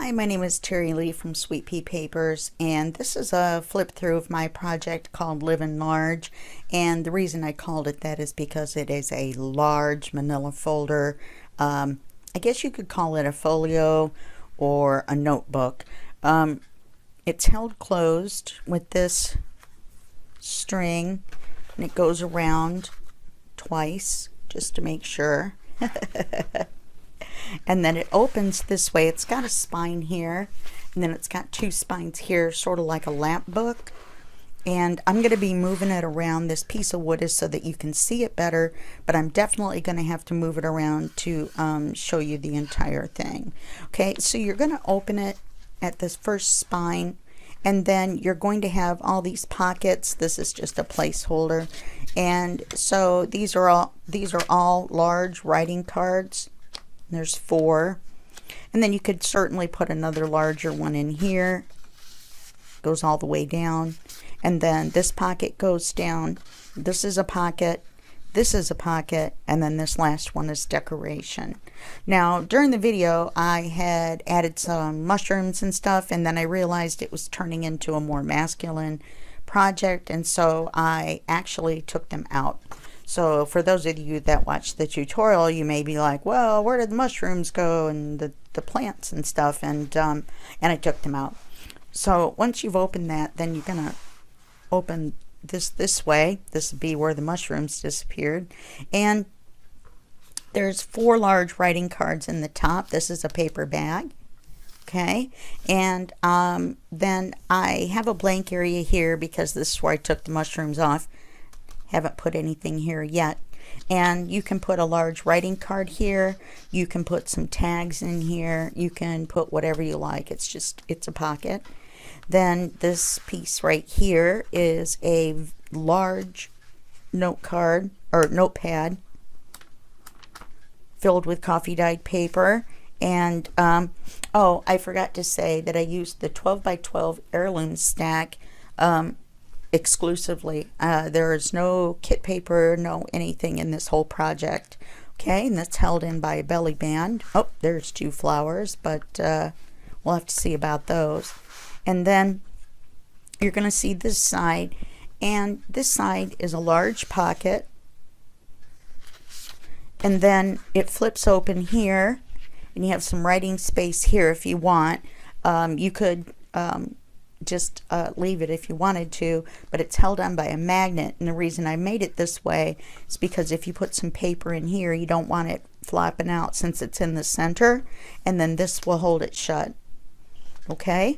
Hi, my name is Terry Lee from Sweet Pea Papers, and this is a flip through of my project called Livin Large. And the reason I called it that is because it is a large manila folder. I guess you could call it a folio or a notebook. It's held closed with this string, and it goes around twice just to make sure. And then it opens this way. It's got a spine here, and then it's got two spines here, sort of like a lamp book. And I'm going to be moving it around. This piece of wood is so that you can see it better, but I'm definitely going to have to move it around to show you the entire thing. Okay, so you're going to open it at this first spine, and then you're going to have all these pockets. This is just a placeholder, and so these are all large writing cards. There's 4, and then you could certainly put another larger one in here. Goes all the way down, and then this pocket goes down. This is a pocket, this is a pocket, and then this last one is decoration. Now during the video I had added some mushrooms and stuff, and then I realized it was turning into a more masculine project, and so I actually took them out. So for those of you that watch the tutorial, you may be like, well, where did the mushrooms go and the plants and stuff? And I took them out. So once you've opened that, then you're going to open this way. This would be where the mushrooms disappeared. And there's 4 large writing cards in the top. This is a paper bag. Okay, and then I have a blank area here because this is where I took the mushrooms off. Haven't put anything here yet. And you can put a large writing card here. You can put some tags in here. You can put whatever you like. It's a pocket. Then this piece right here is a large note card or notepad filled with coffee dyed paper. And oh, I forgot to say that I used the 12 by 12 heirloom stack exclusively. There is no kit paper, no anything in this whole project. Okay, and that's held in by a belly band. Oh, there's 2 flowers, but we'll have to see about those. And then you're going to see this side, and this side is a large pocket, and then it flips open here, and you have some writing space here if you want. You could just leave it if you wanted to, but it's held on by a magnet, and the reason I made it this way is because if you put some paper in here, you don't want it flopping out since it's in the center, and then this will hold it shut. Okay,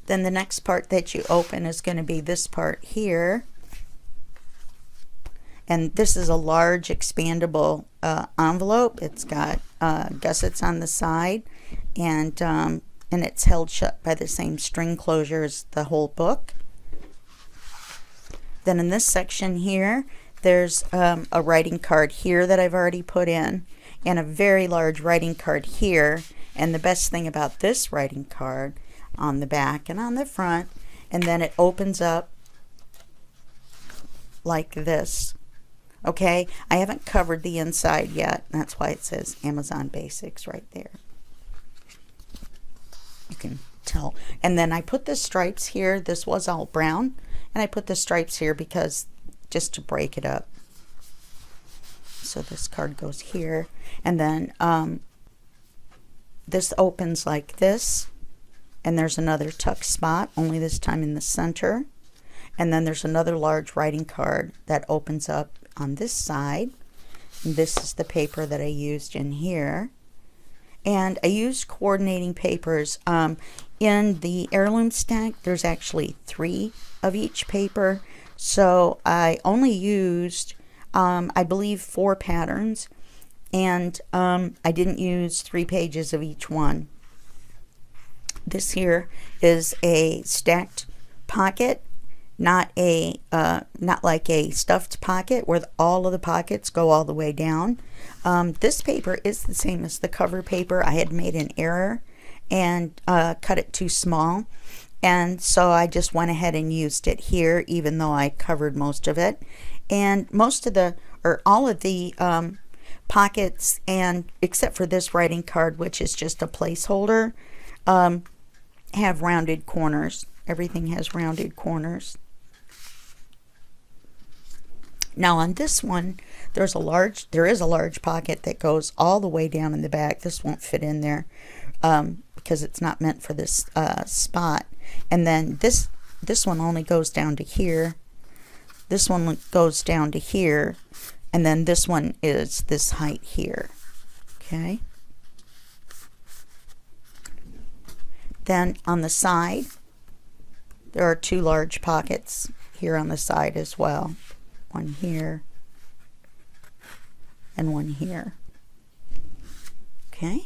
then the next part that you open is going to be this part here, and this is a large expandable envelope. It's got gussets on the side, and it's held shut by the same string closure as the whole book. Then in this section here, there's a writing card here that I've already put in, and a very large writing card here. And the best thing about this writing card on the back and on the front, and then it opens up like this. Okay, I haven't covered the inside yet. That's why it says Amazon Basics right there. You can tell. And then I put the stripes here. This was all brown, and I put the stripes here because just to break it up. So this card goes here, and then this opens like this, and there's another tuck spot, only this time in the center. And then there's another large writing card that opens up on this side, and this is the paper that I used in here. And I used coordinating papers. In the heirloom stack, there's actually 3 of each paper. So I only used, I believe, 4 patterns. And I didn't use 3 pages of each one. This here is a stacked pocket, not like a stuffed pocket where all of the pockets go all the way down. This paper is the same as the cover paper. I had made an error and cut it too small, and so I just went ahead and used it here, even though I covered most of it. And most of the, or all of the pockets, and except for this writing card, which is just a placeholder, have rounded corners. Everything has rounded corners. Now on this one, there is a large pocket that goes all the way down in the back. This won't fit in there because it's not meant for this spot. And then this one only goes down to here. This one goes down to here, and then this one is this height here. Okay. Then on the side, there are 2 large pockets here on the side as well. One here and one here. Okay.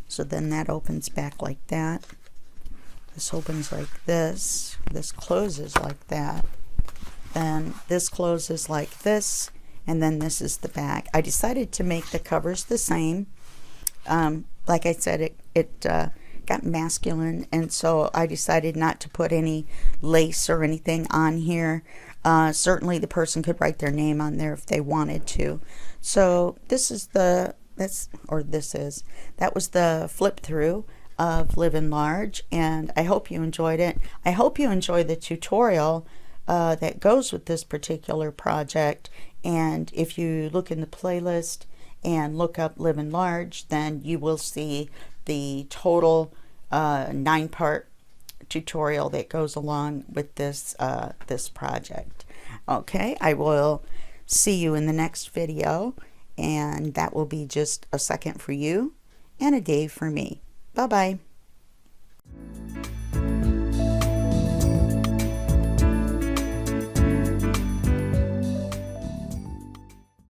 So then that opens back like that. This opens like this. This closes like that. Then this closes like this, and then this is the back. I decided to make the covers the same. Like I said, it got masculine, and so I decided not to put any lace or anything on here. Certainly the person could write their name on there if they wanted to. So that was the flip through of Livin Large, and I hope you enjoyed it. I hope you enjoy the tutorial that goes with this particular project, and if you look in the playlist and look up Livin Large, then you will see the total 9-part tutorial that goes along with this this project. Okay, I will see you in the next video, and that will be just a second for you and a day for me. Bye bye.